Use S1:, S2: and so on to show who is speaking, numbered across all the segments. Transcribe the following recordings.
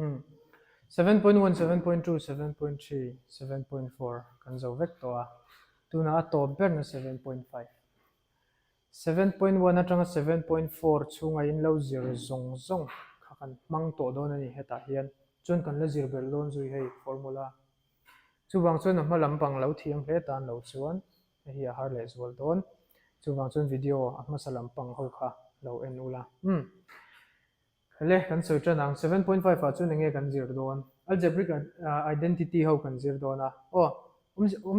S1: 7.1, 7.2, 7.3, 7.4 kan zo vek to a tuna a to ber na 7.5 7.1 atanga 7.4 chunga in lo zir zong zong kha kan mang to don ani heta hian chun kan la zir bel don zui hei formula chu wang chun ma lampang lo thiam hle tan lo chuan hi a har le zual don chu wang chun video a ma salampang ho kha lo en ula le kan soi chanang 7.5 a chun nge kan zir don algebraic identity ho kan zir dona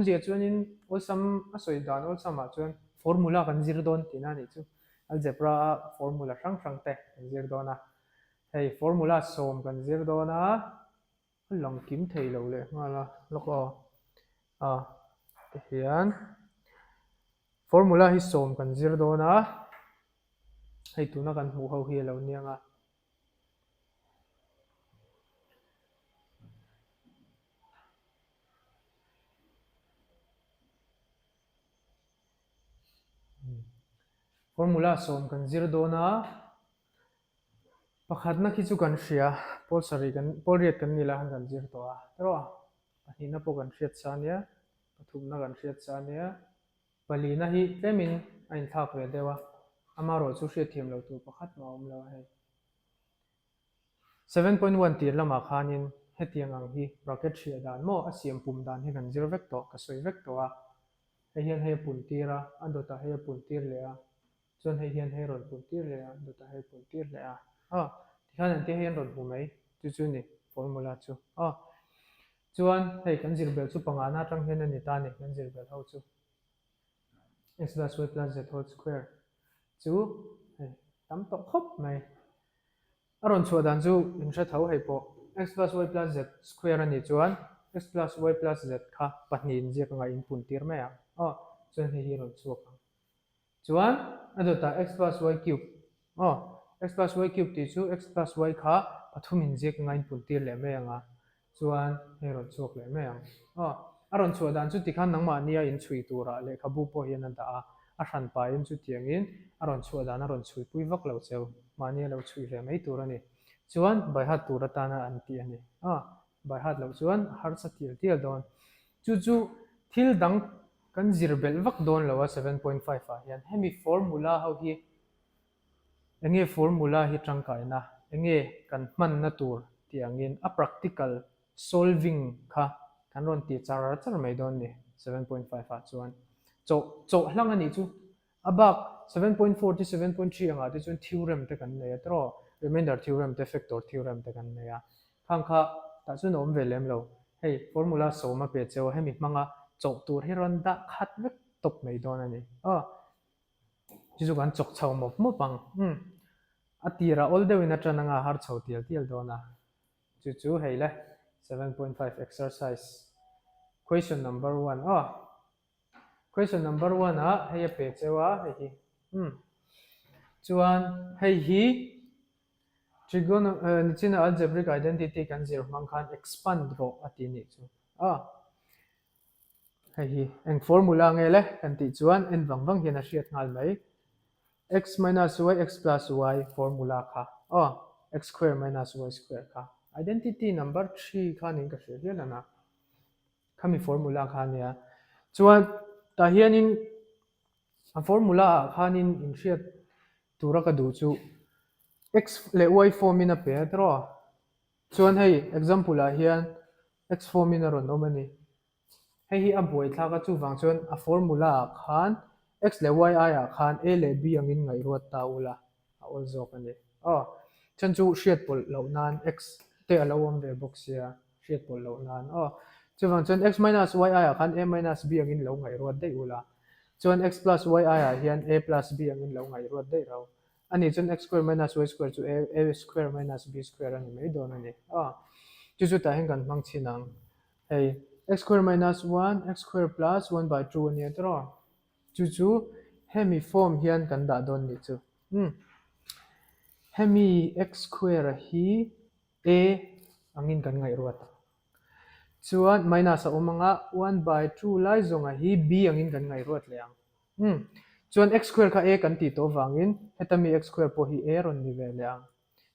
S1: zia chuan in olsam a soi dan olsam a chuan formula kan zir don tina ni chu algebra formula sang sang te kan zir dona hei formula som kan zir dona long kim thei lo le ngala loko hian formula hi som kan zir dona hei tuna kan hmu ho hi lo nianga formula som kan zir dona pakhat na khi chu kan hria pol riat kan nila han kan zir to a ro ani na po kan hriat cha nia pathum na kan hriat cha nia pali na hi tlemin ain thak ve dewa ama ro chu hriatthiam lo tu pakhat ma om lo hei 7.1 tir lama khanin hetiang ang hi bracket hria dan mo asiam pum dan hi kan zir vek to ka soi vek to a hei hian hei pun tira andota hei pun tir le a chuan hei hian hei ron pun tir le a andota hei pun tir le a tikhan an te hian ron hu mai chu ni formula chu chuan hei kan zir bel chu panga na tang hian ani ta ni kan zir bel ho chu x plus y plus z whole square chu hei tam to khop mai aron chua dan chu in hra tho hei po x plus y plus z square ani chuan x plus y plus z kha pahnih in ziak anga in pun tir mai a chuan hei hi ron chuak chuan adota x plus y cube x plus y cube ti chu x plus y kha pathum in ziak anga in pun tir le mai anga chuan hei ron chuak le mai ang aron chua dan chu tikhan nangma nia in chui tura le khabu po hian an da a hran pa in chu tiangin aron chua dan aron chui pui vak lo cheu mania lo chui le mai tur ani chuan by heart tur atana an ti ani by heart lo chuan har sa tial don chu thil dang kan zir bel vak don lo 7.5 a hian hemi formula ho hi enge formula hi tangkai na enge kan hman na tur tiangin a practical solving kha kan ron ti char mai don ni 7.5 a chuan cho hlang ani chu abak 7.4 to 7.3 anga te chuan theorem te kan nei atro remainder theorem te factor theorem te kan nei a khangkha ta chu nom ve lem lo hei formula so ma pe cheu hemi hmanga cho tur hi ron da khat vek top mai don ani chu kan chok chau mo pang atira all the way na trananga har chau tial dona chu hei le 7.5 exercise question number 1 question number 1 hei pe chewa hei hi chuan hei hi trigonometric algebraic identity kan zir hmang khan expand ro ati ni chu hei hi eng formula nge le kan ti chuan en wang hian a hriat ngal mai x minus y x plus y formula kha x square minus y square kha identity number 3 khan in ka hre hian ana khami formula kha nia chuan ta hianin a formula khanin in hriat tura ka du chu x le y form in a pe tro chuan hei example a hian x form in a ron omani hei hi a buai thla ka chu wang chuan a formula khan x le y a khan a le b angin ngai ruat ta ula a ol zok ani chan chu hriat pol lo nan x te alo om ve box ya hriat pol lo nan chu wang chuan x minus y a khan a minus b angin lo ngai ruat dei ula chuan x plus y a hian a plus b angin lo ngai ruat dei ro ani chuan x square minus y square chu a square minus b square ani mai don ani chu ta hen kan hmang chinang hei x square minus 1 x square plus 1 by 2 ani atro chu hemi form hian kan da don ni chu hemi x square hi a angin kan ngai ruat chuan minus a omanga 1 by 2 lai zonga hi b angin kan ngai ruat leang chuan x square kha a kan ti to wangin hetami x square po hi a ron ni ve leang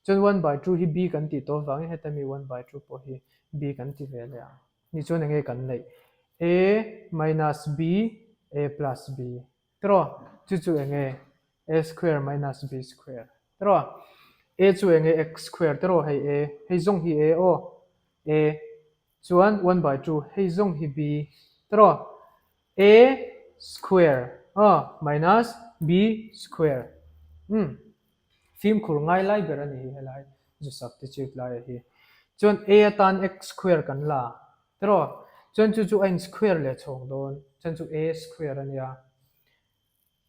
S1: chuan 1 by 2 hi b kan ti to wang hetami 1 by 2 po hi b kan ti ve le ni chuan enge kan nei a minus b a plus b tro chu enge a square minus b square tro a chu enge x square tro hei a hei zong hi a o a chuan 1 by 2 hei zong hi b tro a square minus b square phim khur ngai lai ber ani hi helai ju substitute lai hi chuan a atan x square kan la tro chuan chu n square le chhong don chuan chu a square ania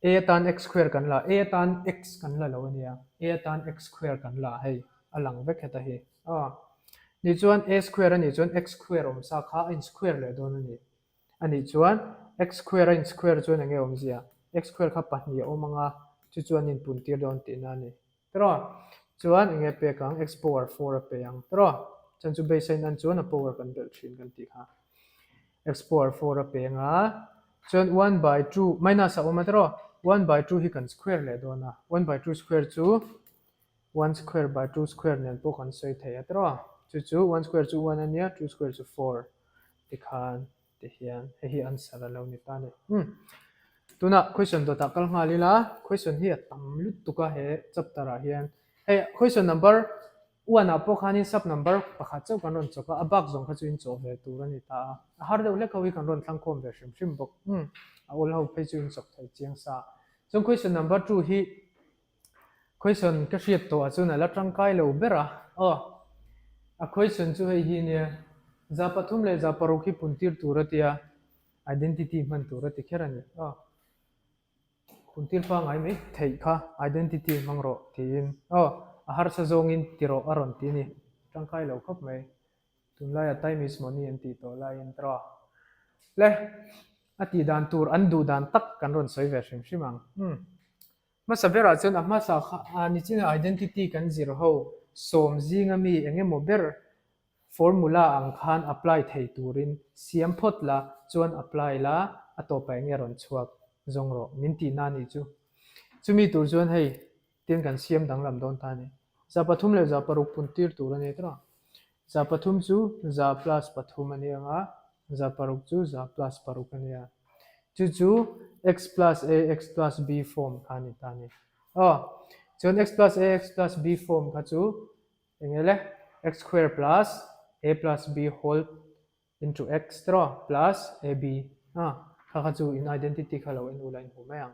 S1: a atan x square kan la a atan x kan la lo ania a atan x square kan la hei alang vek heta hi ni chuan a square ani chuan x square om sa kha n square le don ani chuan x square n square chuan enge om zia x square kha pahnih omanga chu chuan in puntir don ti na ni tro chuan enge pe kang x power 4 a pe ang tro chuan chu beisei nan chuan a power kan bel thin kan ti kha x power 4 a pe nga chuan 1 by 2 minus a oma tro 1 by 2 hi kan square le dona 1 by 2 square chu 1 square by 2 square nen po kan soi thei atro chu 1 square chu 1 ania 2 square chu 4 ti khan ti hian hi answer lo ni ta ni tuna question do ta kal ngalila question hi tam lut tuka he chapter a hian hey question number 1 a po khanin sub number pakha chau kan ron choka abak zong kha chu in chaw ve tur ani ta har de le kawi kan ron thlang khom ve shim bok a ol ho pe chu in chok thai chiang sa so question number 2 hi question ka hriat to a chuna la tangkai lo bera a question chu hei hi ne za pathum le za paruk hi puntir turatia identity man turati kherani puntir pa ngai mai thei kha identity mangro tin a har sa zongin tiro aron ti ni tangkai lo khop mai tunlai a time is money an ti to lai in tro le ati dan tur an du dan tak kan ron soi ve shimang ma sabera chen amma sa ni chin identity kan zir ho som zinga mi enge mo ber formula ang khan apply thei turin siam phot la chuan apply la atopa enge ron chuak zongro minti na ni chu chumi tur chuan hei tin kan siam danglam don ta ni za pathum le za paruk puntir tur ani tra za pathum chu za plus pathum ani anga za paruk chu za plus paruk ani a chu x plus a x plus b form khani ta ni chuan x plus a x plus b form kha chu engele x square plus a plus b whole into x plus ab kha chu in identity khalo in ulain hu mayang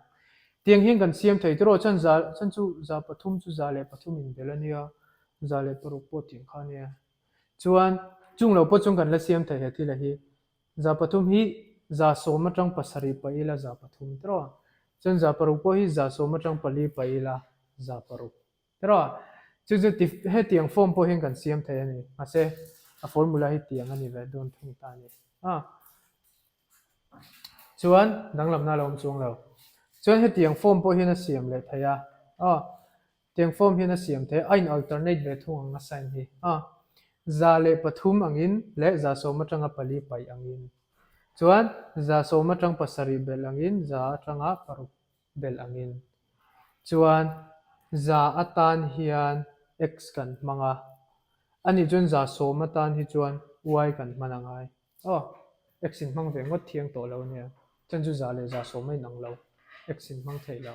S1: tiang hian kan siam thei tro chan chu za pathum chu za le pathum in belania za le paruk po ting khania chuan chung lo po chung kan la siam thei he la hi za pathum hi za soma tang pasari paila za pathum tro chan za paruk po hi za soma tang pali paila za paruk tro chu he tiang form po hin kan siam thei ani ase a formula hi tiang ani ve don thung ta ni chuan danglam na lom chung lo chuan he tiang form po hin a siam le thaya tiang form hin a siam the ain alternate ve thung anga sign hi za le pathum angin le za soma tanga pali pai angin chuan za soma tang pasari bel angin za tanga paruk bel angin chuan za atan hian x kan manga ani chuan za soma tan hi chuan y kan manangai x in mang ve ngot thiang to lo nia chuan chu za le za somai nang lo x in mang thei lo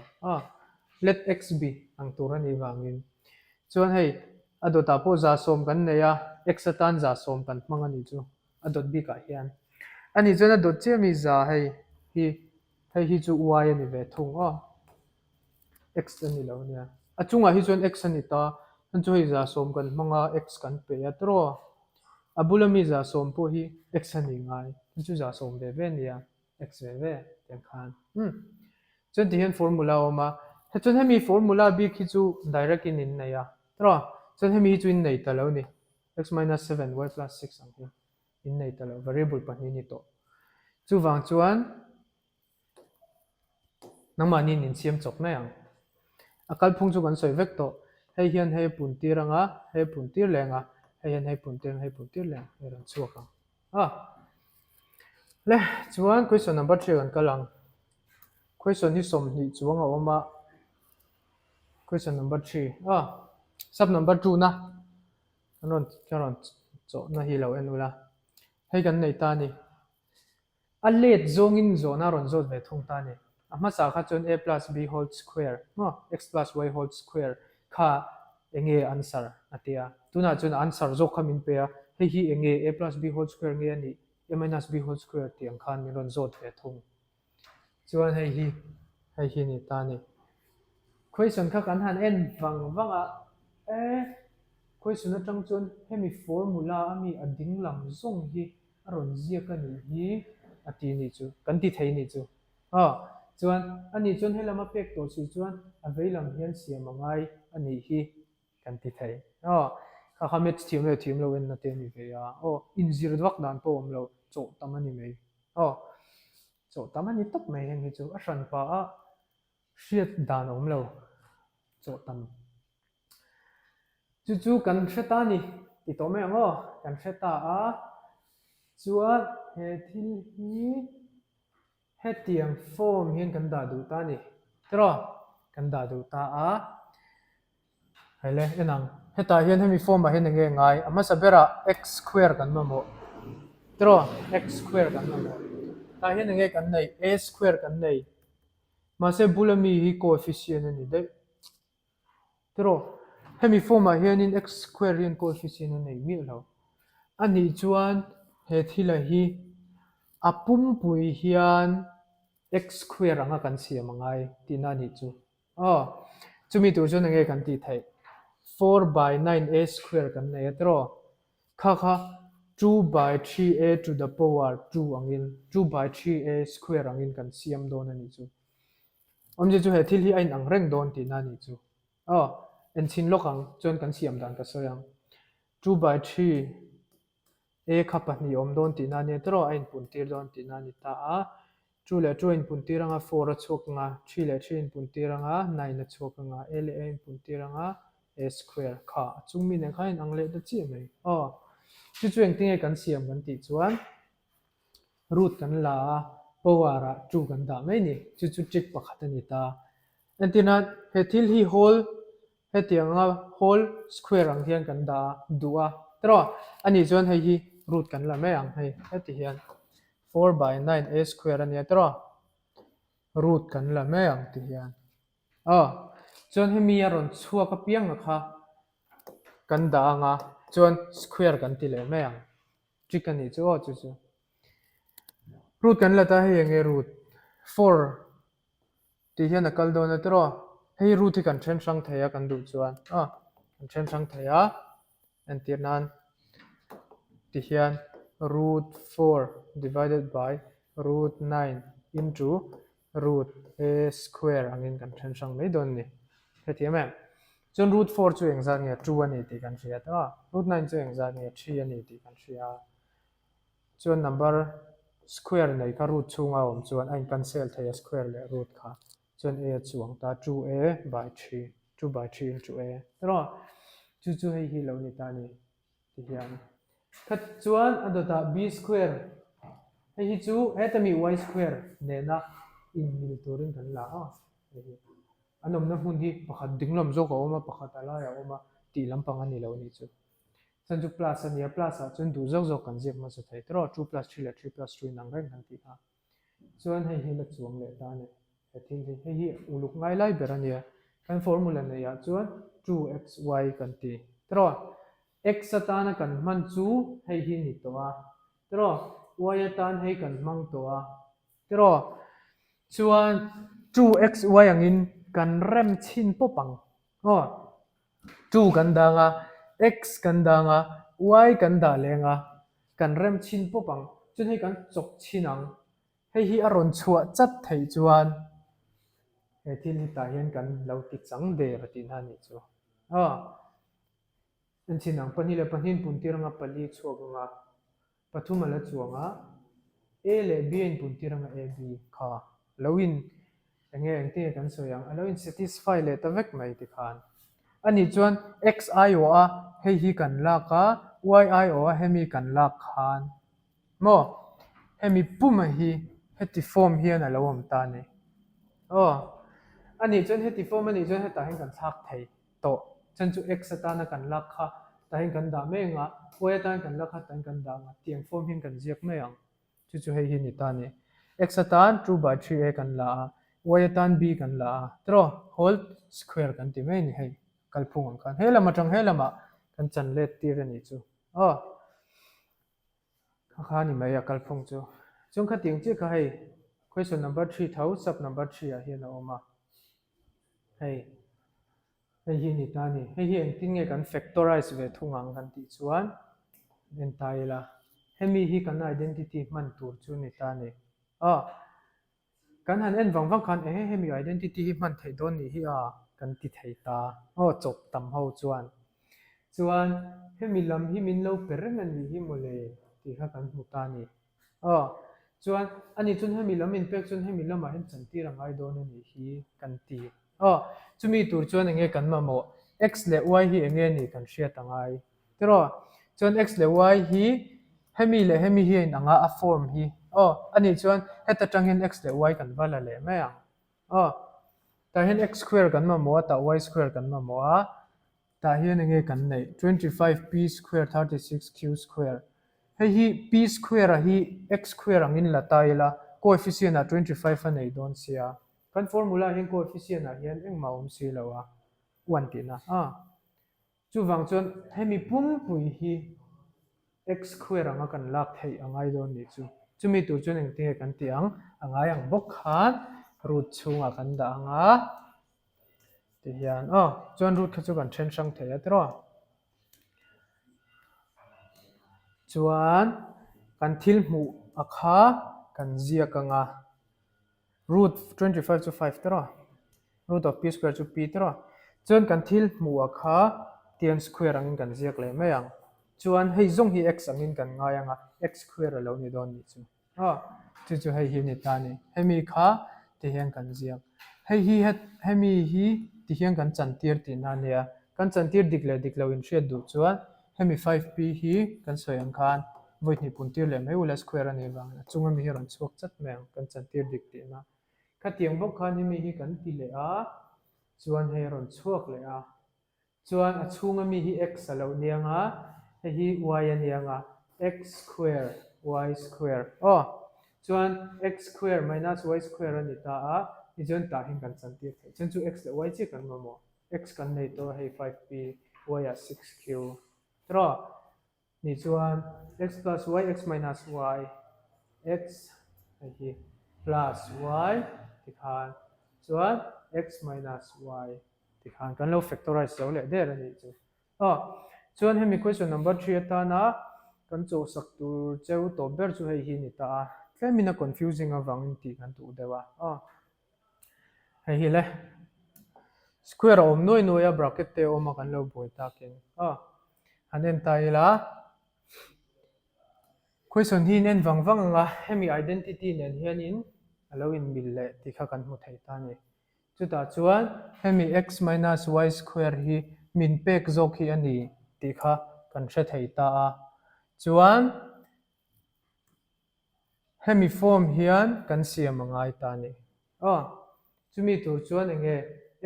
S1: let x be ang turani wangin chuan hei adota po za som kan neya x atan za som kan mang ani chu adot b ka hian ani chuan adot chemi za hei hi chu y ani ve thung x ani lo nia achunga hi chuan x ani ta an chu hei za som kan manga x kan pe atro abulami za som po hi x ani ngai chu za som ve ve nia x ve ve ten khan chuan ti hian formula oma he chuan hemi formula b khi chu direct in nei a tro chuan hemi chu in nei ta lo ni x minus 7 y plus 6 ang hi in nei ta lo variable pahni ni to chu wang chuan nangmani in siam chok na yang akal phung chu kan soi vek to hei hian hei puntir anga hei puntir lenga hei hian hei puntir leng hei ran chuak le chuan question number 3 kan kalang question hi som hi chuanga oma question number 3 sub number 2 na karon cho na hi lo en ula hei kan nei ta ni a let zongin zo na ron zo ve thung ta ni ama sa kha chon a plus b whole square no x plus y whole square kha enge answer atia tuna chon answer zo khamin pe a hei hi enge a plus b whole square nge ani a minus b whole square tiang khan ni ron zo ve thung chuan hei hi ni ta ni question kha kan han en wanga question atang chuan hemi formula ami ading lam zong hi aron zia ka ni hi ati ni chu kan ti thei ni chu chuan ani chuan helama pek to chu chuan aveilam hian siam angai ani hi kan ti thei kha khamet thiam lo en na te ni ve ya in zir dwak dan po om lo cho tamani mei cho tamani tak mai heng hi chu a hran pa a hriat dan om lo cho tam chu kan hreta ni ti to me ngo kan hreta a chuan he thil hi hetiang form hian kan da du ta ni tro kan da du ta a hele enang heta hian hemi form a hian nge ngai ama sabera x square kan ma mo tro x square kan ma mo ta hian nge kan nei a square kan nei ma se bulami hi coefficient ani de tro hemi form a hian in x square hian coefficient ani mi lo ani chuan he thila hi apum pui hian x square anga kan siam angai tina ni chu chumi tu chu nge kan ti thei 4 by 9a square kan nei atro kha 2 by 3a to the power 2 angin 2 by 3a square angin kan siam don ani chu omje chu he thil hi ain ang reng don tina ni chu en chin lokang chon kan siam dan ka soyang 2 by 3 a kha pahni om don tina ni tro ain puntir don tina ni ta a 2 le 2 in puntir anga 4 a chok nga 3 le 3 in puntir anga 9 a chok nga a le a in puntir anga a square kha chungmi ne kha in angle da chi mai chu chueng tinge kan siam kan ti chuan root kan la powara 2 kan da mai ni chu trick pakhat ani ta entina he thil hi whole he tianga whole square ang hian kan da duwa tro ani chuan hei hi root kan la mai ang hei heti hian 4 by 9 a square ani tro root kan la mai ang ti hian chuan hemi a ron chhuak a piang kha kan da anga chuan square kan ti le mai ang trick ani chu chu root kan la ta hei enge root 4 ti hian a kal don atro hei root hi kan then sang theia kan du chuan kan then sang theia en tirnan ti hian root 4 divided by root 9 into root a square angin kan then sang mai don ni hetiam em chon root 4 chu engzat nge 2 ani ti kan hriat root 9 chu engzat nge 3 ani ti kan hria chon number square nei kha root chunga om chuan ain cancel theia square le root kha chuan a chuang ta 2a by 3 2 by 3 into a ro chu hei hi lo ni ta ni ti hian khat chuan adota b square hei hi chu hetami y square ne na in mil turin kan la anom na hun hi pakhat dinglom zo ko ma pakhat ala ya oma ti lampang ani lo ni chu chan chu plus ania plus a chun du zok zok kan jek ma sa thei tro 2 plus 3 le 3 plus 3 nang reng kan ti a chuan hei hi la chuang le ta ni hetin hei hi uluk ngai lai berania kan formula ne ya chuan 2xy kan ti tro x atana kan man chu hei hi ni to a tro y atan hei kan mang to a tro chuan 2xy angin kan rem chin popang 2 kan danga x kan danga y kan da lenga kan rem chin popang chun hei kan chok chinang hei hi aron chhuah chat thei chuan he thil hi ta hian kan lo ti chang de ratin hani chu en chinang pani le panin puntiranga pali chuanga pathuma la chuanga a le b in puntiranga a b kha loin enge engte kan soyang aloin satisfy le ta vek mai ti khan ani chuan xi o a hei hi kan la ka yi o a hemi kan la khan mo hemi puma hi heti form hian alo om ta ni ani chuan heti form ani chuan heta hin kan thak thei to chân chu x atan kan lak kha ta hin kan da me nga y atan kan lak kha ta hin kan da nga tiang form hin kan ziak me ang chu hei hi ni ta ni x atan 2/3a kan la y atan b kan la tro whole square kan ti me ni hei kalphung ang kan hela matang hela ma kan chan let tir ani chu kha ni mai a kalphung chu chung kha ting chi kha hei question number 3 thau sub number 3 a hian a oma hei hi ni ta ni hei hi eng tin nge kan factorize ve thungang kan ti chuan en tai la hemi hi kan identity man tur chu ni ta ni kan han en wang khan hemi identity hi man thei don ni hi kan ti thei ta chop tam ho chuan hemi lam hi min lo pereng an ni hi mole ti kha kan mu ta ni chuan ani chun hemi lam in pek chun hemi lama hen chan ti rangai don ani hi kan ti chumi tur chuan enge kan ma mo x le y hi enge ni kan hriat angai tero chuan x le y hi hemi le hemi hi in anga a form hi ani chuan heta tangin x le y kan vala le me ta hian x square kan ma mo ta y square kan ma mo ta hian enge kan nei 25p square 36q square hei hi p square hi x square angin la taila coefficient a 25 a nei don sia kan formula hian coefficient a hian engma si lawa 1 tina chu wang chuan hemi pui hi x square anga kan lak thei angai don ni chu chumi tur chuan eng tinge kan tiang angai ang bok khan root chunga kan da anga ti hian chuan root kha chu kan then sang thei atro chuan kan thil hmu a kha kan ziak anga root 25 to 5 tro root of p square chu p tro chuan kan thil hmu a kha tian square angin kan ziak le mai ang chuan hei zong hi x angin kan ngai anga x square alo ni don ni chu chu hei hi ni ta ni hemi kha ti hian kan ziak hemi hi ti hian kan chan tir ti na nia kan chan tir dik lo in hriat du chuan hemi 5p hi kan soi ang khan void ni pun tir le mai ula square ani wang chunga mi hi ron chuak chat meng kan chan tir dik ti na ka tiang bok khan hemi hi kan ti le a chuan hei ron chuak le a chuan a chhunga mi hi x alo nianga hi y anianga x square y square chuan x square minus y square ani ta ni chuan ta hin kan chan tir thei chuan chu x le y chi kan ma mo x kan nei to hei 5p y a 6q tro ni chuan x plus y x minus y x hi plus y ti khan chuan x minus y ti khan kan lo factorize zo le der ani chu chuan hemi question number 3 atana kan chaw sak tur cheu to ber chu hei hi ni ta tlemina confusing awangin ti kan tu dewa hei hi le square om noi a bracket te oma kan lo boi takin hanen taila question hi nen wang anga hemi identity nen hianin alo in mil le ti kha kan mu thei ta ni chuta chuan hemi x minus y square hi min pek zok hi ani ti kha kan hre thei ta chuan hemi form hian kan siam angai ta ni chumi tur chuan enge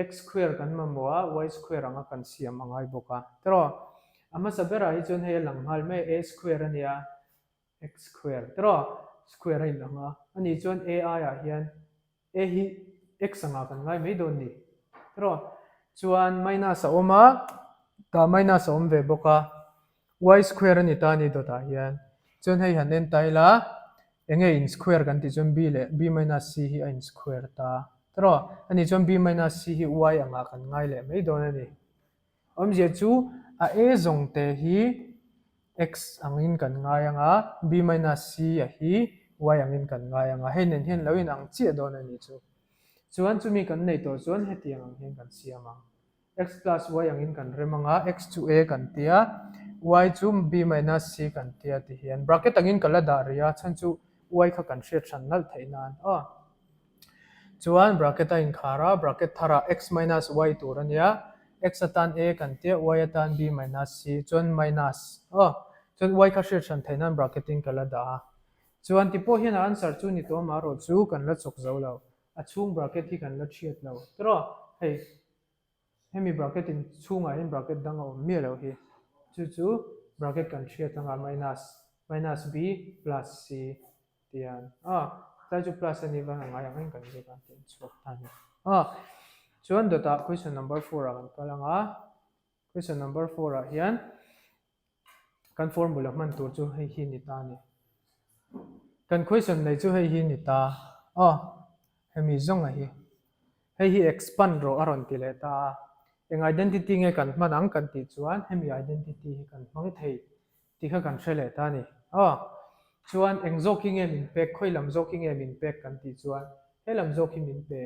S1: x square kan ma mo y square anga kan siam angai boka tro ama sabera hi chuan hei lang hal me a square ania x square tro square in anga ani chuan a ya hian a hi x anga kan ngai mai don ni tro chuan minus a oma ta minus a om ve boka y square ani ta ni do ta hian chuan hei hanen taila enge in square kan ti chuan b le b minus c hi a in square ta tro ani chuan b minus c hi y anga kan ngai le mai don ani omje chu a zong te hi x angin kan ngai anga b minus c a hi y angin kan ngai anga hei nen hian lo in ang chi don ani chu chuan chumi kan nei to chuan hetiang ang hian kan siama x plus y angin kan remanga x to a kan tia y chu b minus c kan tia ti hian bracket angin kala da ria chan chu y kha kan hriat than nal theinan chuan bracket a in khara bracket thara x minus y turania x atan a kan tia y atan b minus c chuan minus chuan y kha hriat than theinan bracket in kala da chuan ti po hian answer chu ni to ma ro chu kan la chok zo lo a chung bracket hi kan la thiat lo tro hei hemi bracket in chunga in bracket dang om mi lo hi chu bracket kan hriatthiamna minus b plus c tian tai chu plus ani ba ngai ang kan je kan tin chok tan chuan data question number 4 kan kalanga question number 4 ah hian kan formula man tur chu hei hi ni ta ni kan question nei chu hei hi ni ta hemi zong a hi hei hi expand ro aron ti le ta eng identity nge kan manang kan ti chuan hemi identity hi kan mang thei ti kha kan hrele ta ni chuan eng zoki nge min pek khoi lam zoki nge min pek kan ti chuan he lam zoki min pe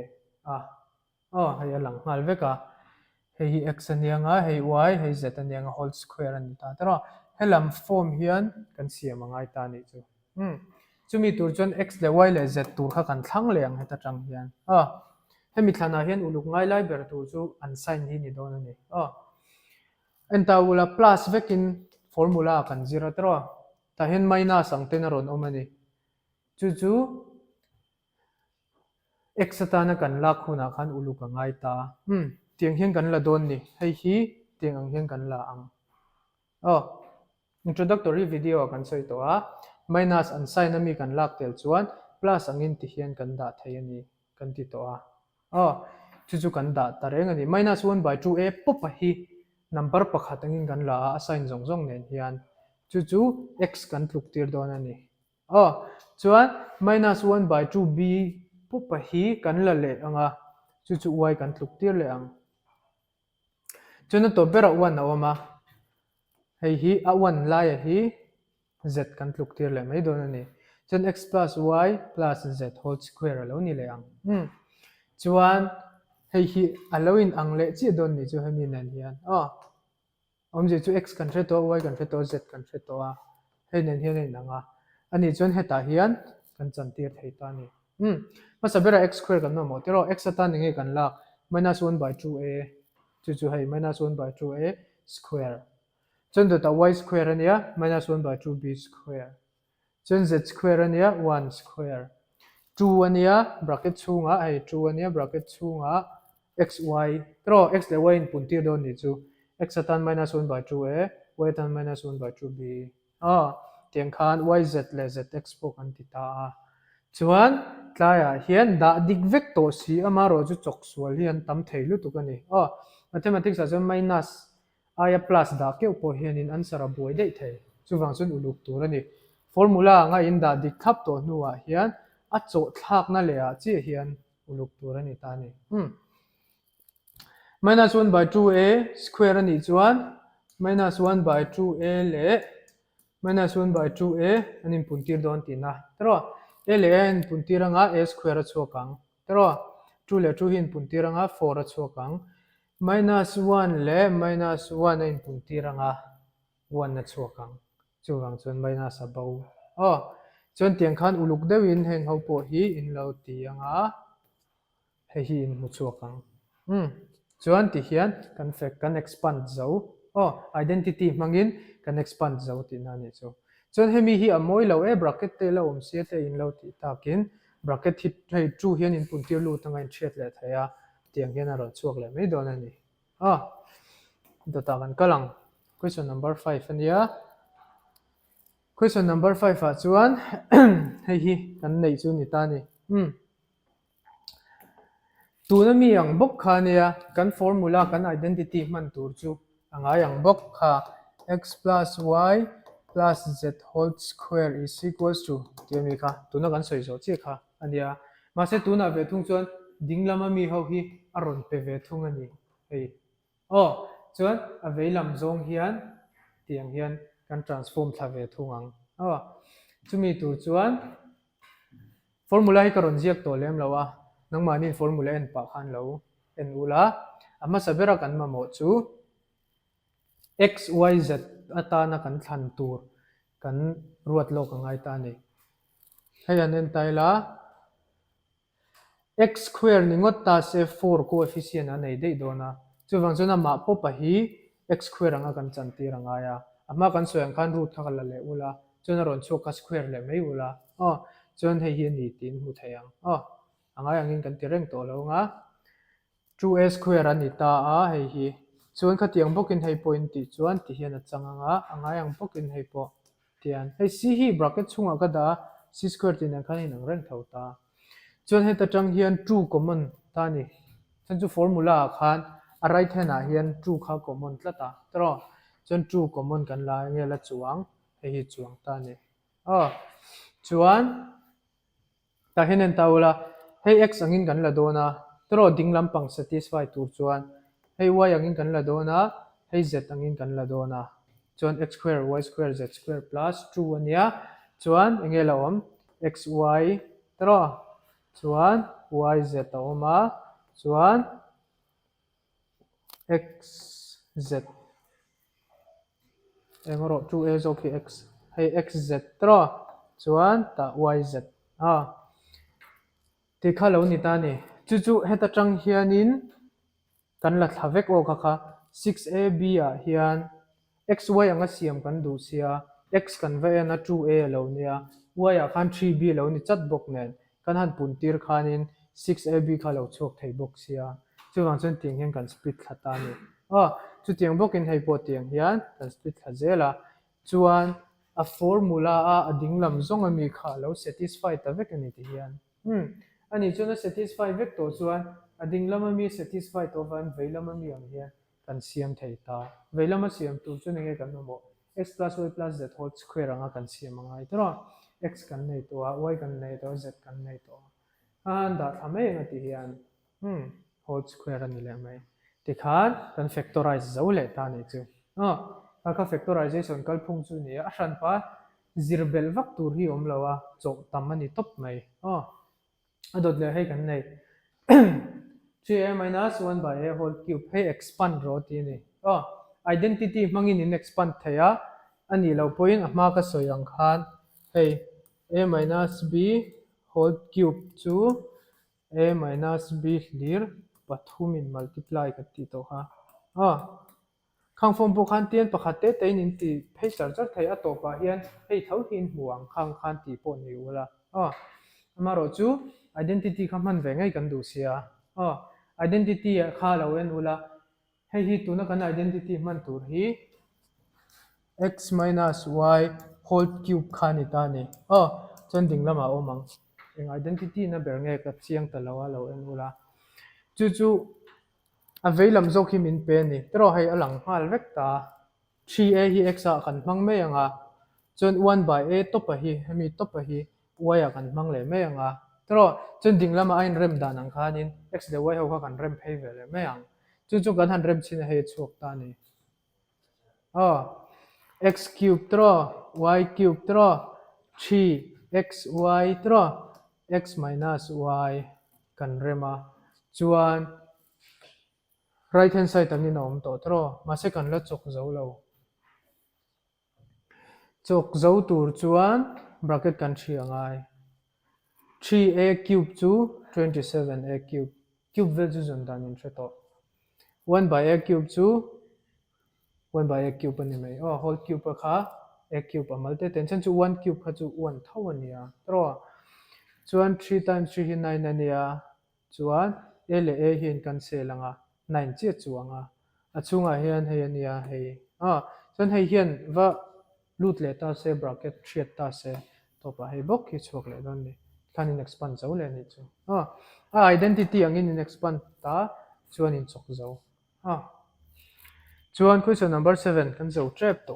S1: hei alang ngal veka hei hi x anianga hei y hei z anianga whole square ani ta tara he lam form hian kan siam angai ta ni chu chumi tur chuan x le y le z tur kha kan thlang leng heta tang hian hemi thana hian uluk ngai lai ber tur chu an sign hi ni don ani enta ula plus vekin formula kan zira tara ta hian minus ang ten aron omani chu x atana kan lak huna khan uluk ngai ta tiang hian kan la don ni hei hi tiang ang hian kan la ang introductory video kan soi to minus an sign ami kan lak tel chuan plus angin ti hian kan da thei ani kan ti to chu kan da tareng ani minus 1 by 2a popa hi number pakhat angin kan la a sign zong nen hian chu x kan tluk tir don ani chuan minus 1 by 2b popa hi kan la le anga chu y kan tluk tir le ang chuna to bera 1 awama hei hi a 1 lai hi z kan tluk tir le mai don ani chun x plus y plus z whole square alo ni le ang chuan hei hi aloin ang le chi don ni chu hemi nen hian omje chu x kan hre to y kan hre to z kan hre to hei nen hian nei nanga ani chuan heta hian kan chan tir thei ta ni masabera x square kan mo tero x atan nge kan lak minus 1 by 2a chu hei minus 1 by 2a square chun data y square ania minus 1 by 2b square chun z square ania 1 square 2 ania bracket chhunga ai 2 ania bracket chhunga xy tro x le y in puntir don ni chu x atan minus 1 by 2a y atan minus 1 by 2b tiang khan yz le zx po kan ti ta chuan tlaya hian da dik vek to si amaro chu chok sual hian tam thei lu tu kani mathematics as minus aya plus da ke po hian in answer a buai dei thei chuwang chun uluk tur ani formula nga in da dik thap to nuwa hian a chaw thlak na le a chi hian uluk tur ani ta ni minus 1 by 2a square ani chuan minus 1 by 2a le minus 1 by 2a anin puntir don ti na tero a le n puntiranga a square chuakang tero 2 le 2 hin puntiranga 4 chuakang minus 1 le minus 1 in puntiranga 1 na chuakang chuwang chun minus abo chun tiang khan uluk deuhin heng ho po hi in lo ti anga he hi in mu chuakang chuan ti hian kan fek kan expand zo identity mangin kan expand zo ti na ni chu chuan hemi hi a moi lo bracket te lo om sia te in lo ti takin bracket hit hei 2 hian in puntir lu tanga in thiat le thaya tiang hian a ron chuak le mai don ani data kan kalang question number 5 ania question number 5 a chuan hei hi kan nei chu ni ta ni tuna mi ang bok kha nia kan formula kan identity man tur chu anga yang bok kha x plus y plus z whole square is equals to tiami kha tuna kan soi zo chi kha ania ma se tuna ve thung chuan dinglama mi ho hi aron pe ve thung ani hei chuan a veilam zong hian tiang hian kan transform thla ve thung ang chumi tur chuan formula hi karon ziak to lem lawa nangmanin formula en pa khan lo en ula ama sabera kan ma mo chu x y z atana kan thlan tur kan ruat lo ka ngai ta ni hayan en taila x square ni ngot ta se 4 coefficient anei dei dona chuwang chuna ma popa hi x square anga kan chan tir anga ya ama kan soyang khan root kha kala le ula chuna ron chok ka square le mai ula chun hei hi ni tin hu thayang anga yang in kan tireng to lo nga 2a square ani ta a hei hi chuan kha tiang bokin hei point ti chuan ti hian a changanga anga yang bokin hei po tian hei c hi bracket chunga ka da c square tin an khan in ang reng thau ta chuan heta tang hian 2 common ta ni chan chu formula khan a right hand ah hian 2 kha common tlata tro chuan 2 common kan la nge la chuang hei hi chuang ta ni chuan ta hian taula hei x angin kan la dona tro ding lampang satisfy tur chuan hei y angin kan la dona hei z angin kan la dona chuan x square y square z square plus 2 ania chuan enge la om xy tro chuan yz a oma chuan xz engro 2a zo ki x hei xz tro chuan ta yz ti kha lo ni ta ni chu chu heta tang hianin kan la thavek o kha 6ab a hian xy anga siam kan du sia x kan ve na 2a lo nia y a khan 3b lo ni chat bok nen kan han pun tir khanin 6ab kha lo chok thei bok sia chu wang chen tiang hian kan split thata ni chu tiang bokin hei po tiang hian kan split tha zela chuan a formula a ding lam zong ami kha lo satisfy ta vek ani ti hian ani chuan a satisfy vek to chuan a ding lam ami satisfy to van veilam ami ang hian kan siam thei ta veilam a siam tu chu nge kan mo x plus y plus z whole square anga kan siam angai tro x kan nei to y kan nei to z kan nei to an da thame nga ti hian whole square ani le mai ti khan kan factorize zo le ta ni chu ka factorization kal phung chu ni a hran pa zirbel vak tur hi om lawa chok tam ani top mai adot le hei kan nei 3a minus 1 by a whole cube hei expand ro ti ni identity mangin in expand thaya ani lo point a ma ka soyang khan hei a minus b whole cube chu a minus b hlir pathum in multiply ka ti to ha khang form bu khan tian pakhat te tein in ti phei sar char thei a to pa hian hei tho hin huang khang khan ti po ni ula amaro chu identity kha man ve ngai kan du sia identity kha lo en ula hei hi tu na kan identity man tur hi x minus y whole cube kha ni ta ni chen ding lama omang eng identity na ber nge ka chiang ta lawa lo en ula chu a veilam zo khi min pe ni tro hei alang hal vek ta 3a hi x a kan hmang me anga chon 1 by a top a hi hemi top a hi y a kan hmang le me anga tro chen ding lama ain rem dan ang khanin x le y ho kha kan rem phei ve le me ang chu kan han rem chin hei chuak ta ni x cube tro y cube tro 3xy tro x minus y kan rema chuan right hand side ani nom to tro ma se kan la chok zo lo chok zo tur chuan bracket kan thi angai 3a cube chu 27a cube cube vel chu zon dan in threto 1 by a cube chu 1 by a cube ani mai whole cube kha a cube amal te tension chu 1 cube kha chu 1 thau ania tro chuan 3 times 3 hi 9 ania chuan a le a hin kan se langa 9 che chuanga a chunga hian hei ania hei chuan hei hian va lut le ta se bracket thiat ta se to pa hei bok hi chuak le don ni kan in expand zo le ni chu identity angin in expand ta chuan in chok zo chuan question number 7 kan zo trap to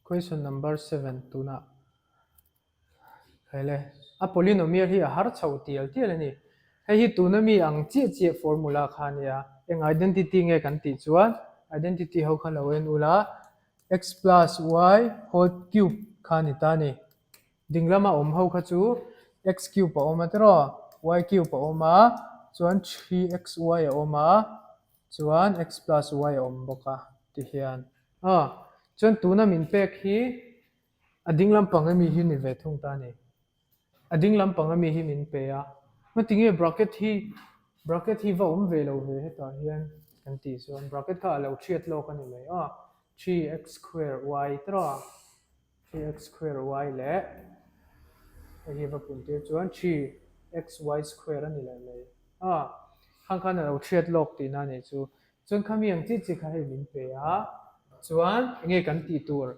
S1: question number 7 tuna hele a polynomial hi a har chho tial tial ani hei hi tuna mi ang che formula khania eng identity nge kan ti chuan identity ho khan lo en ula x plus y whole cube khani ta ni dinglama om ho kha chu x cube pa oma tro y cube pa oma chuan 3xy a oma chuan x plus y a om boka ti hian chuan tuna min pek hi a dinglam pang ami hi ni ve thung ta ni a dinglam pang ami hi min pe a ma tinge bracket hi va om ve lo ve heta hian kan ti chuan bracket kha lo thiat lo kan ni mai 3x square y tro 3x square y le hi va pun te chuan 3 3xy square ani le mai khang lo thriat lok ti na ni chu chon khamiang chi kha he min pe a chuan nge kan ti tur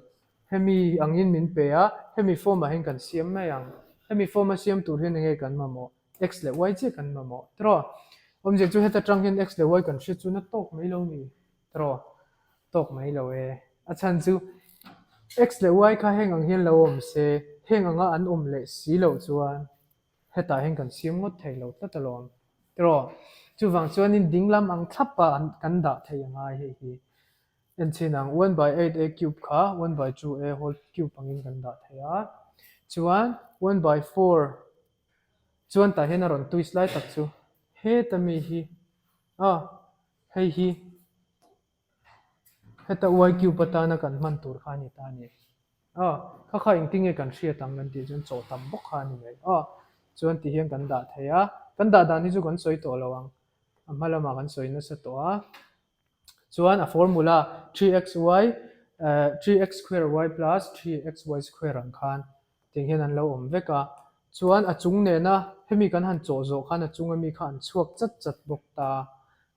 S1: hemi angin min pe a hemi form a hen kan siam mai ang hemi form a siam tur hen nge kan ma mo x le y che kan ma mo tro omje chu heta tang hen x le y kan hri chu na tok mai lo ni tro tok mai lo e a chan chu x le y kha heng ang hian lo om se heng anga an om le si lo chuan heta heng kan siam ngot thei lo ta talom tro chu wang chuan in dinglam ang thapa an kan da thei anga hi en chinang 1/8a cube kha 1/2a whole cube angin kan da thei a chuan 1/4 chuan ta hian a ron twist lai tak chu he tami hi hei hi heta y cube atana kan man tur kha ni ta ni kha ingtinge kan hria tam kan ti chun chaw tam bok kha ni mai chuan ti hian kan da thei a kan da dan hi chu kan soi to lawang amalama kan soi na sa to a chuan a formula 3x square y plus 3xy square ang khan ting hian an lo om veka chuan a chung ne na hemi kan han chaw zo khan a chung ami kha an chuak chat bok ta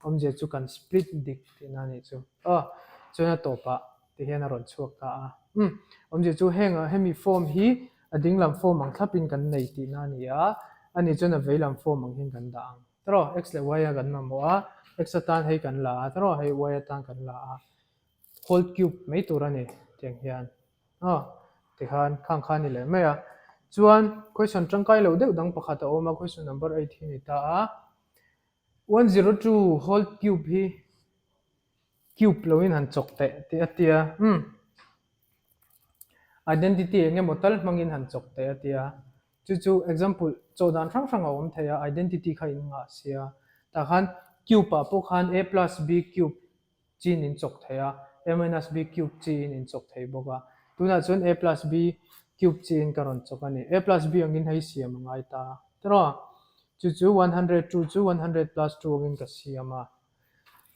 S1: omje chu kan split dik ti na ni chu chuan a topa ti hian a ron chuak ta a omje chu hemi form hi a dinglam form ang thlapin kan nei ti na ni a ani chuan a veilam form ang hin kan da ang tro x le y a kan ma mo a x atan hei kan la a tro hei y atan kan la a whole cube mai tur ani tiang hian ti khan ni le mai a chuan question tangkai lo deuh dang pakhat a awm a question number 8 hi ni ta a 102 whole cube hi cube lo in han chok te ti atia identity nge motal mangin han chok te atia chu example chodan rang a awm theya identity kha in nga sia ta khan cube a po khan a plus b cube chin in chok theya a minus b cube chin in chok thei boka tuna chun a plus b cube chin karon chok ani a plus b angin hei siam ngai ta tro chu 102 chu 100 plus 2 angin ka siama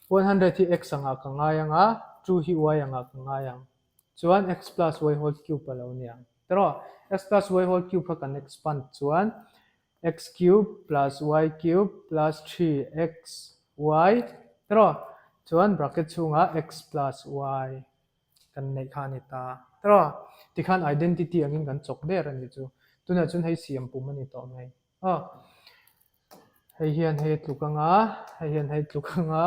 S1: 100 hi x anga ka ngai anga 2 hi y anga ka ngai ang chuan x plus y whole cube alo niang tro x plus y whole cube kha kan expand chuan x cube plus y cube plus 3xy tro chuan bracket chunga x plus y kan nei kha ni ta tro ti khan identity angin kan chok der ani chu tuna chun hei siam pum ani to mai hei hian hei tlukanga hei hian hei tlukanga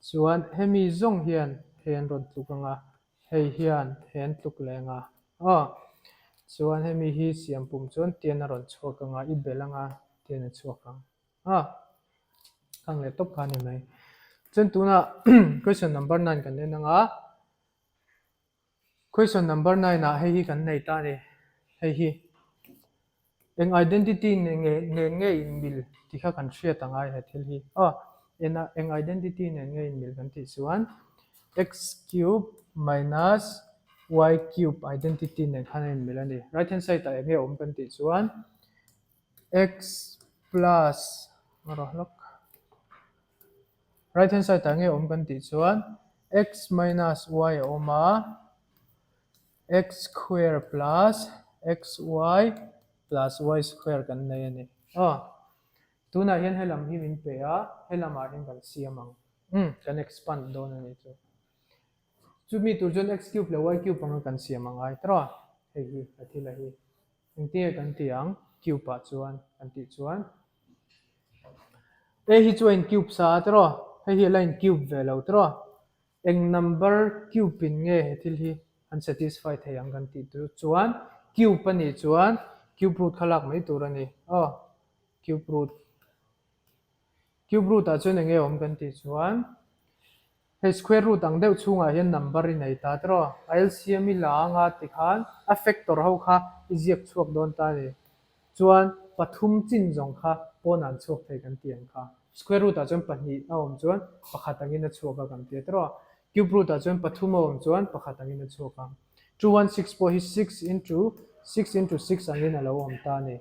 S1: chuan hemi zong hian hen ron tlukanga hei hian hen tluk lenga chuan hemi hi siam pum chuan tian a ron chhuakanga I belanga tian a chhuakang kang le top kha ni mai chen tuna question number 9 kan nenanga question number 9 a hei hi kan nei ta ni hei hi eng identity nge in mil ti kha kan hria tangai he thil hi eng identity nge in mil kan ti chuan x cube minus y cube identity ne khan in mil ani right hand side ta nge om kan ti chuan x plus right hand side ta nge om kan ti chuan x minus y oma x square plus xy plus y square kan nei ani tuna hian helam hi min pe a helama hin kan siamang kan expand don ani chu mi tur jon x cube le y cube pang kan siamang ai tro hei hi athila hi engti kan tiang cube pa chuan kan ti chuan a hi chu in cube sa tro hei hi line cube velo tro eng number cube in nge thil hi unsatisfied theyang kan ti tu chuan cube ani chuan cube root khalak mai tur ani cube root a chuan nge om kan ti chuan hei square root ang deuh chunga hian number in nei ta tro LCM i la anga ti khan a factor ho kha iziak chuak don ta ni chuan pathum chin jong kha pon an chuak thei kan tiang kha square root a chuan pahnih a awm chuan pakhat angin a chuaka kan ti tro cube root a chuan pathum a awm chuan pakhat angin a chuaka 216 po hi 6 into 6 angin a lo awm ta ni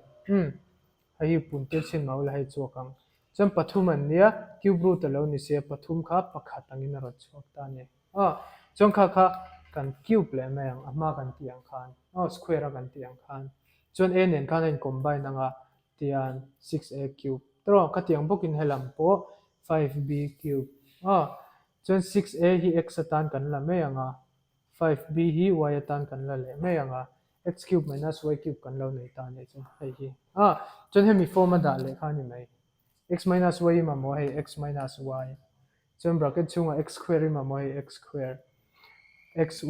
S1: hei pun te chin mau la hei chuakang chuan pathum an nia cube root a lo ni se pathum kha pakhat angin a ro chuak ta ni chuan kha kan cube le mai ang ama kan tiang khan square a kan tiang khan chuan a nen khan in combine anga tian 6a cube tro ka tiang bokin helam po 5b cube chuan 6a hi x atan kan la mai anga 5b hi y atan kan la le mai anga x cube minus y cube kan lo nei ta nei chu hei hi chuan hemi form a dah le kha ni mai x minus y ma mo hei x minus y chuan bracket chunga x square ma mo hei x square xy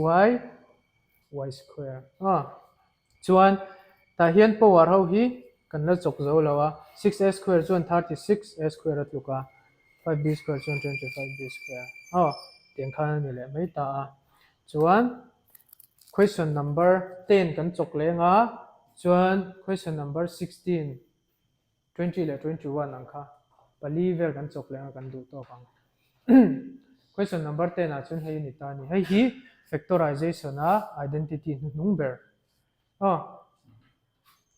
S1: y square chuan ta hian power ho hi kan la chok zo lawa 6a square chuan 36a square atluka 5b square chuan 25b square tiang khan ni le mai ta chuan question number 10 kan chok le nga chuan question number 16 20 le 21 ang kha pali ver kan chok le nga kan du to kang question number 10 a chuan hei ni ta ni hei hi factorization a identity hnung ber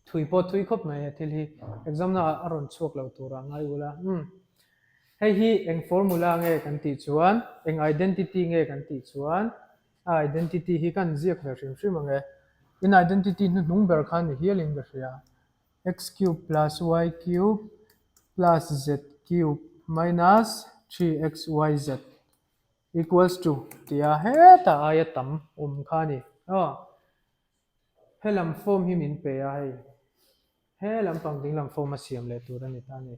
S1: thui po thui khop mai thil hi exam na aron chok lo tura ngai ula hei hi eng formula nge kan ti chuan eng identity nge kan ti chuan identity hi kan ziak ver hrim hrim ange in identity hnung ber khan ni hialin ga hria x cube plus y cube plus z cube minus 3xyz equals to tia he ta aya tam khani he lam form hi min pe a hei he lampang ding lam form a siam le tur ani ta ni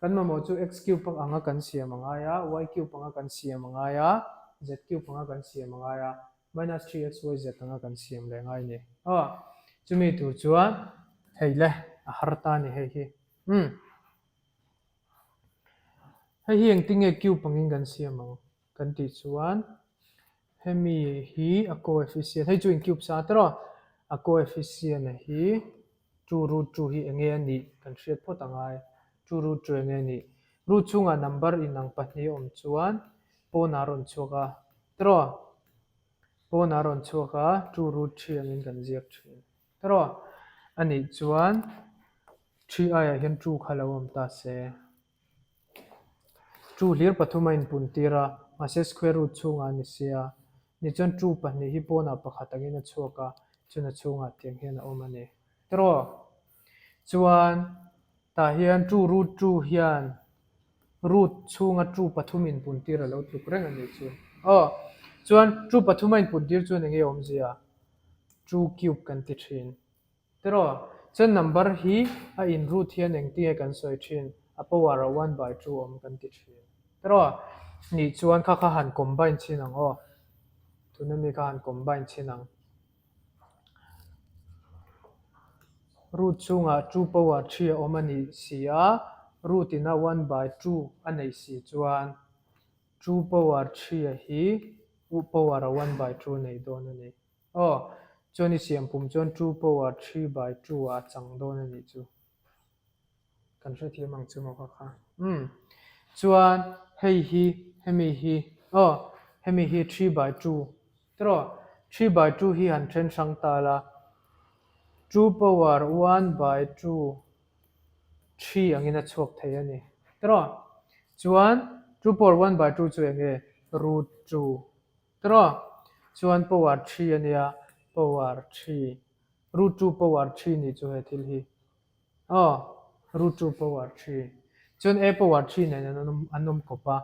S1: kan ma mo chu x cube pang anga kan siam anga ya y cube pang kan siam anga ya z cube pang kan siam anga ya minus 3xyz anga kan siam le ngai ni chumi tu chuan hei le a har ta ni hei hi hei hi eng tinge cube pangin kan siam ang kan ti chuan hemi hi a coefficient hei chu in cube sa tro a coefficient hi 2 root 2 hi enge ani kan hriat phot angai 2 root 2 enge ni root chunga number in ang pahni om chuan pawn a ron chuaka tro pawn a ron chuaka 2 root 3 angin kan ziak thin tro ani chuan 3 aya hian 2 khalo om ta se 2 hlir pathuma in pun tira ma se square root chunga ni sia ni chuan 2 pahni hi pawn a pakhat angin a chuaka chuna chunga tiang hian a om ani tro chuan ta hian 2 root 2 hian root chunga 2 pathumin pun tira lo tluk reng ani chu chuan 2 pathuma in pun tir chuan enge om zia 2 cube kan ti thin tro chuan number hi a in root hian eng ti kan soi thin a power a 1/2 om kan ti thin tro ni chuan kha han combine chinang tunami kha han combine chinang root chunga 2 power 3 om ani sia root ina 1/2 anei si chuan 2 power 3 hi power a 1/2 nei don ani chuan ni siam pum chuan 2 power 3/2 a chang don ani chu kan hriatthiamang chu mo kha chuan hei hi hemi hi hemi hi 3/2 tro 3/2 hi han then sang ta la 2 power 1/2 3 angina chuak thei ani tro chuan 2 power 1/2 chu enge root 2 tro chuan power 3 ania power 3 root 2 power 3 ni chu he thil hi root 2 power 3 chuan a power 3 nen anom kopa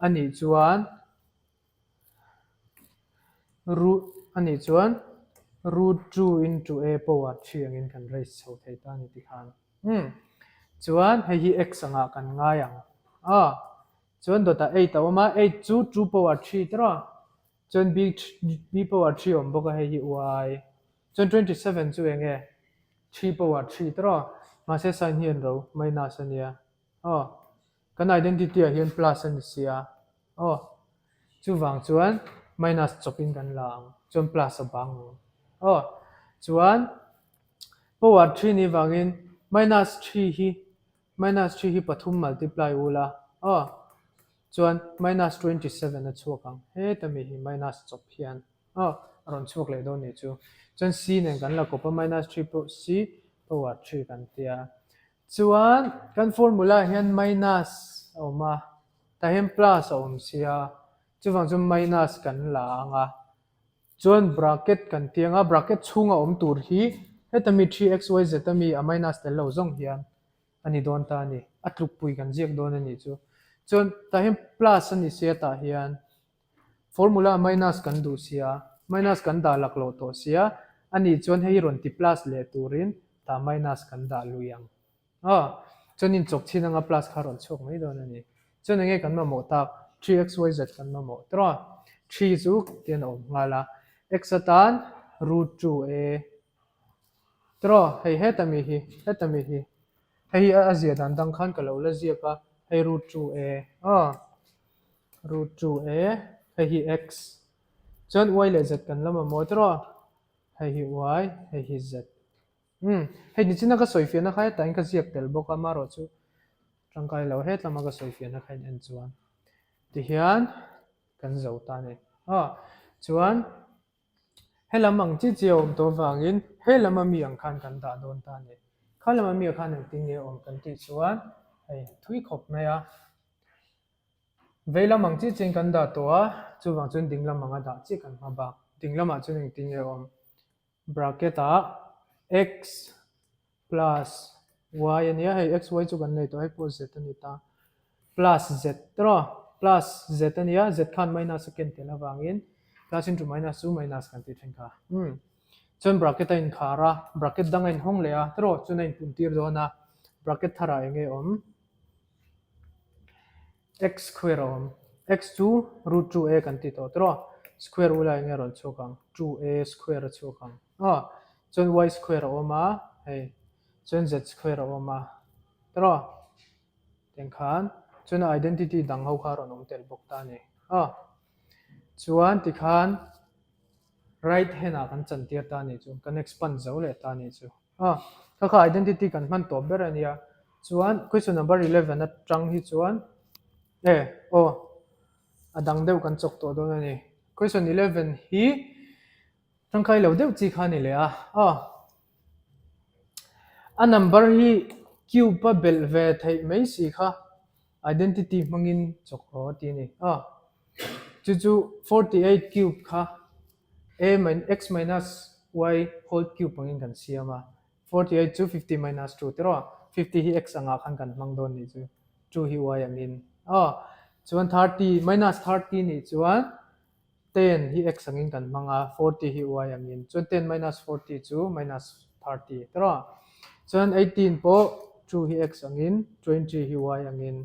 S1: ani chuan root 2 into a power 3 angin kan raise chho thei ta ni ti khan chuan hei hi x anga kan ngai ang chuan dota 8 awma 8 chu 2 power 3 tro chuan b power 3 om boka hei hi y chuan 27 chu enge 3 power 3 tro ma se sign hian ro minus ania kan identity a hian plus ani sia chu wang chuan minus chopin kan lang chuan plus a bang chuan power 3 ni wangin minus 3 hi pathum multiply ula chuan minus 27 a chuakang he tami hi minus chop hian ron chuak le do ni chu chuan c nen kan la kopa minus 3 c power 3 kan tia chuan kan formula hian minus oma ta hian plus om sia chuwang chu minus kan la anga chuan bracket kan tianga bracket chhunga om tur hi hetami 3xyz tami a minus tel lo zong hian ani don ta ni atluk pui kan ziak don ani chu chon ta hian plus ani sia ta hian formula minus kan du sia minus kan da lak lo to sia ani chon hei ron ti plus le turin ta minus kan da luyang chonin chok chin anga plus kha ron chok mai don ani chon nge kan ma mo ta 3xyz kan ma mo tra 3 chu tian om ngala x atan root 2a tra hei hetami hi hei a zia dan dang khan ka lo la zia ka hei root 2a root 2a hei hi x chon y le z kan lama mo tra hei hi y hei hi z hei ni china ka soifiana khai ta in ka ziak tel boka maro chu tangkai lo het lama ka soifiana khai en chuan ti hian kan zo ta ni chuan he lamang chi chi om to wangin he lama mi ang khan kan da don ta ni kha lama mi khan ang ting nge om kan ti chuan hei thui khop mai a ve lamang chi ching kan da to a chu wang chun ding lamang a da chi kan ma ba ding lama chun ting nge om bracket a x plus y ania hei xy chu kan nei to hei pawh z ani ta plus z tro plus z ania z khan minus second tel awangin plus into minus 2 minus kan ti then kha chon bracket a in khara bracket dang in hong le a tro chun in puntir do na bracket thara enge om x square om x chu root 2a kan ti to tro square ula enge ron chokang 2a square chokang chon y square oma hei chon z square oma tro ten khan chon identity dang ho kha ron om tel bok ta ni chuan ti khan right hand a kan chan tir ta ni chu kan expand zo le ta ni chu kha identity kan man to ber ania chuan question number 11 a tang hi chuan adang deuh kan chok to don ani question 11 hi tangkai lo deuh chi kha ni le a number hi cube pa bel ve thei mai si kha identity mangin chok ro ti ni chu 48 cube kha x minus y whole cube mangin kan siama 48 chu 50 minus 2 tero 50 hi x anga khan kan mang don ni chu 2 hi y angin chuan 30 minus 30 ni chuan 10 hi x angin kan manga 40 hi y angin chuan 10 minus 40 chu minus 30 tero chuan 18 po 2 hi x angin 20 hi y angin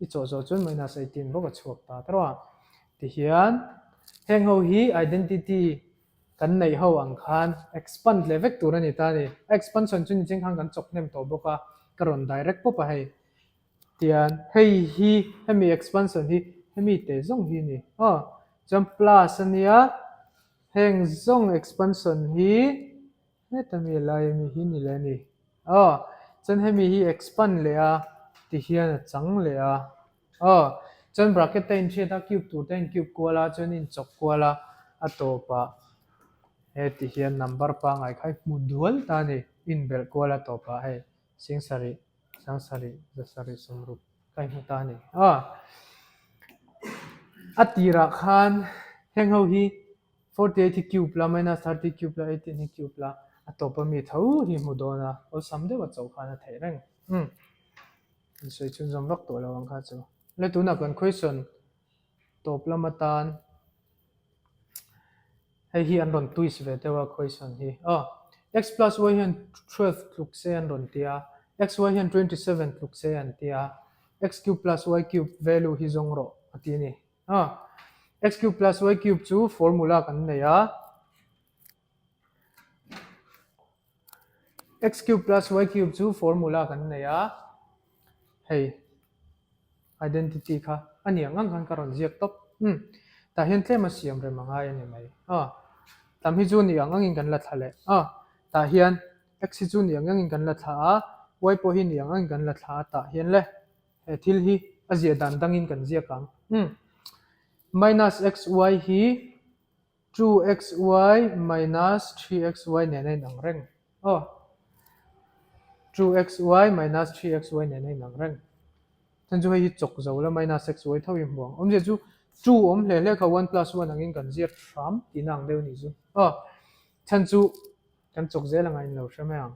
S1: i cho chuan minus 18 bo ka chuak ta tero ti hian heng ho hi identity kan nei ho ang khan expand le vek tur ani ta ni expansion chun ching khang kan chok nem to boka karon direct po pa hei tian hei hi hemi expansion hi hemi te zong hi ni jump plus ania heng zong expansion hi hetami lai mi hi ni le ni chen hemi hi expand le a ti hian chang le a chen bracket ta in thia ta cube tur ta in cube kwala chen in chok kwala atopa he ti hian number pa ngai khai mu dual ta ni in bel kwala topa he singsari sangsari zasari sumru kai mu ta ni atira khan heng ho hi 48 hi cube la minus 30 cube la 18 hi cube la atopa mi tho hi mu dona ol sam de wa chau khana thei reng soi chun zom lok to lawang kha chu le tu na kan question top lamatan hei hi an ron twist ve tewa question hi x plus y hian 12 tluk se an ron tia xy hian 27 tluk se an tia x cube plus y cube value hi zong ro ati ni x cube plus y cube chu formula kan nei a x cube plus y cube chu formula kan nei a hei identity kha ani angang kan karon ziak top ta hian tlema siam re mangai ani mai tam hi chu ni angangin kan la thale ta hian x hi chu ni angangin kan la tha a y po hi ni angangin kan la tha ta hian le he thil hi azia dan dangin kan ziak ang minus xy hi 2xy minus 3xy ne nei nang reng 2xy minus 3xy ne nei nang reng chan chu hi chok zo la minus xy tho im buang om je chu 2 om hle hle kha 1 plus 1 angin kan ziak thram ti nang deu ni chu chan chu kan chok zelah ngai lo shemang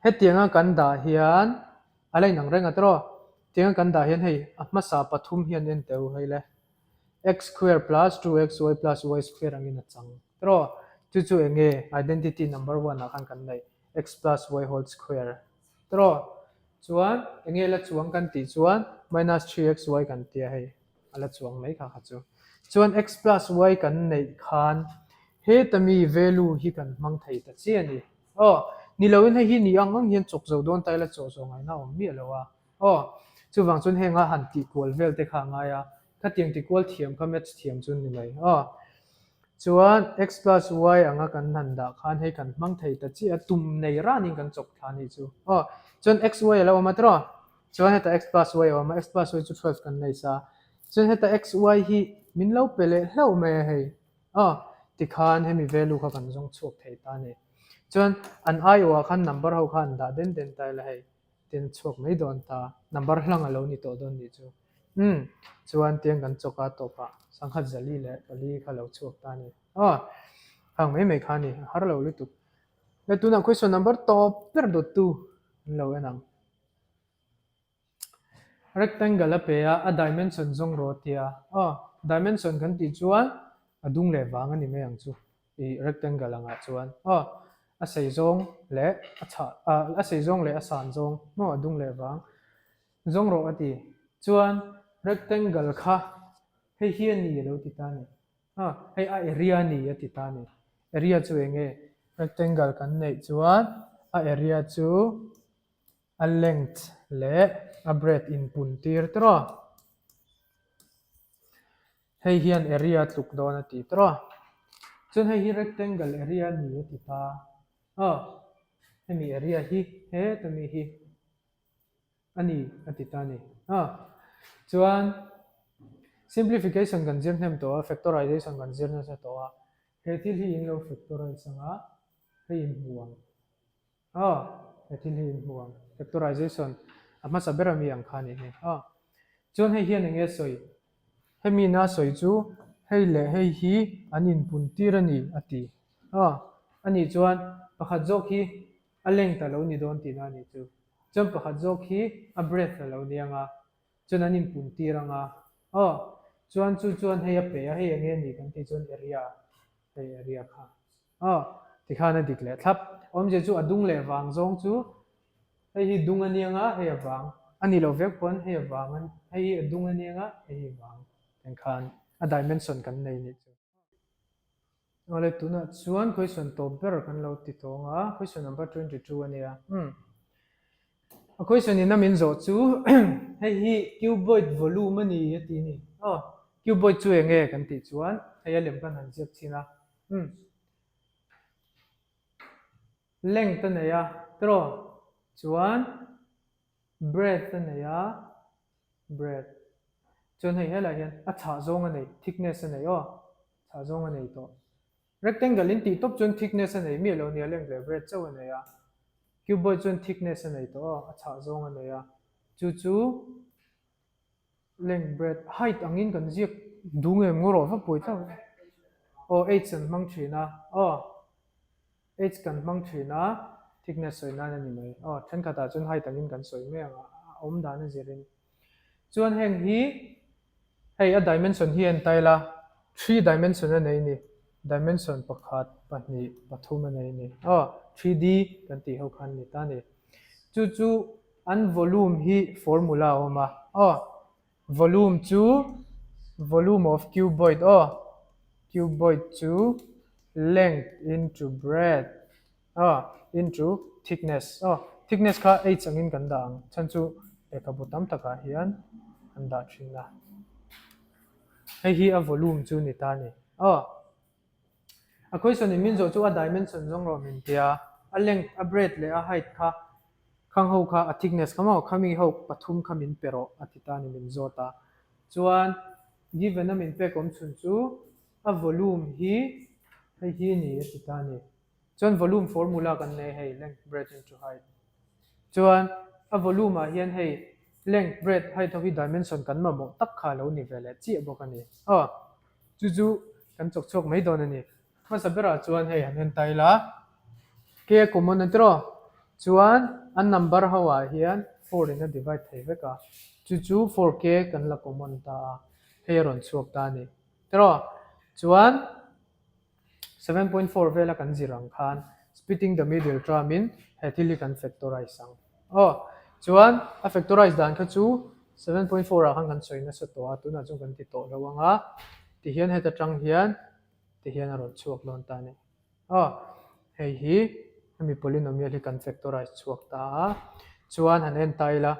S1: he tianga kan da hian alai nang renga tro tianga kan da hian hei masa pathum hian en teu hei le x square plus 2xy plus y square angin a chang tro chu enge identity number 1 a kan nei x plus y whole square tro chuan enge la chuang kan ti chuan minus 3xy kan tia hei ala chuang mai kha chu chuan x plus y kan nei khan he tami value hi kan mang thei ta chi ani ni loin he hi ni ang hian chok zo don tai la chaw chaw ngai na om mi lowa chu wang chun henga han ti kol vel te kha nga ya ka tiang ti kol thiam ka match thiam chun ni mai chuan x plus y anga kan nan da khan he kan mang thei ta chi a tum nei ra ning kan chok thani chu chuan x y lo ma tro chuan heta x plus y ma x plus y chu 12 kan nei sa chuan heta x y hi min lo pele hlo me hei ti khan hemi value kha kan zong chok thei ta ni chuan an ai wa khan number ho khan da den tai la hei tin chok mai don ta number hlang alo ni to don ni chu chuan tiang kan choka to pa sangkhat zali le kali kha lo chok ta ni hang mai mai khani har lo lu tu le tu na question number top per dot 2 lo enang rectangle pe a dimension zong ro tia dimension kan ti chuan adung le wang ani me ang chu i rectangle anga chuan a sei zong le a sei zong le a san zong no adung le wang zong ro ati chuan rectangle kha hei hian ni lo ti ta ni hei a area ni ati ta ni area chu enge rectangle kan nei chuan a area chu a length le a breadth in puntir tro hei hian area tluk don ati tro chuan hei hi rectangle area ni ati ta hemi area hi he tami hi ani ati ta ni chuan simplification kan zir hnem to factorization kan zir na sa to he thil hi in lo factorize anga hei in huang he thil hi in huang factorization ama sabera mi ang khani he chuan hei hian enge soi hemi na soi chu hei le hei hi anin puntir ani ati ani chuan pakhat zawk hi a length alo ni don ti na ni chu chuan pakhat zawk hi a breadth alo ni anga chuan anin puntir anga chuan hei a pe a hei enge ni kan ti chuan area hei area kha ti khana dik le thlap om je chu adung le wang zong chu hei hi dung ani anga hei a wang ani lo vek pon hei a wang an hei hi adung ani anga hei hi wang ten khan a dimension kan nei ni chu ole tuna chuan question to ber kan lo ti tonga question number 22 ania a question in min zo chu hei hi cuboid volume ani ati ni cuboid chu enge kan ti chuan hei a lem kan han zep china length ne ya tro chuan breadth ne ya breadth chuan hei hela hian a chha zong ani thickness ani chha zong ani to rectangle in ti top chuan thickness ani mi lo ni length le breadth chaw ani ya cuboid chuan thickness ani to a chha zong ani ya chu length breadth height angin kan ziak dung em ngoro fa poi ta h kan mang thina h kan mang thina thickness soi na ni mai then khata chuan height angin kan soi me anga om da na zirin chuan heng hi hei a dimension hi en taila 3 dimension nei ni dimension pakhat pahnih pathum nei ni 3D kan ti ho khan ni ta ni chu an volume hi formula oma volume chu volume of cuboid cuboid chu length into breadth into thickness thickness kha h angin kan dang chan chu eka butam taka hian an da thina hei hi a volume chu ni ta ni a question in min zo chu a dimension zong ro min tia a length a breadth le a height kha khang ho kha a thickness kama khami ho pathum khamin pero atita ni min zota chuan given a min pe kom chun chu a volume hi hei hi ni atita ni chuan volume formula kan nei hei length breadth into height chuan a volume a hian hei length breadth height of dimension kan ma mo tak kha lo ni vele chi bok ani chu kan chok mai don ani ma sabera chuan hei han hen taila k common antro chuan an number hawa hian 4 in a divide thei veka chu 4k kan la common ta he ron chuak ta ni tro chuan 7.4 vela kan zirang khan splitting the middle term in hethili kan factorize sang chuan a factorize dan kha chu 7.4 a kan soina sa to atuna chung kan ti to lawanga ti hian heta tang hian ti hian a ron chuak lon ta ni hei hi hemi polynomial hi kan factorize chuak ta chuan han en taila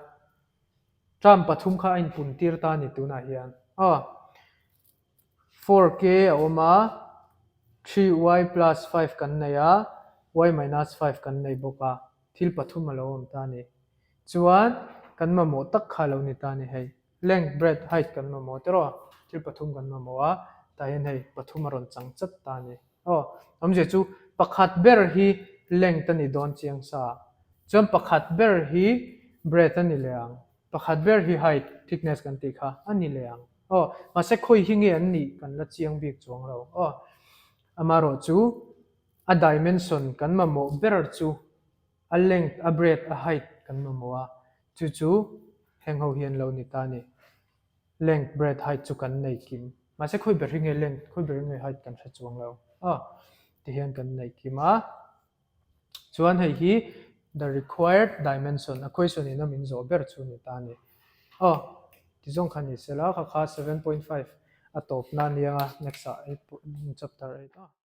S1: tram pathum kha in pun tir ta ni tuna hian 4k a oma 3y plus 5 kan nei a y minus 5 kan nei boka thil pathum a lo om ta ni chuan kan ma mo tak kha lo ni ta ni hei length breadth height kan ma mo tero thil pathum kan ma mo a ta hian hei pathum a ron chang chat ta ni amje chu pakhat ber hi length ani don chiang sa chuan pakhat ber hi breadth ani leang pakhat ber hi height thickness kan ti kha ani leang ma se khoi hi nge an ni kan la chiang bik chuang lo amaro chu a dimension kan ma mo ber chu a length a breadth a height kan ma mo a chu heng ho hian lo ni ta ni length breadth height chu kan nei kim ma se khoi ber hi nge length khoi ber nge height kan sa chuang lo ti hian kan nei kim a chuan hei hi the required dimension a question in a min zo ber chu ni ta ni ti zong khan ni sela kha 7.5 a top na nianga next chapter 8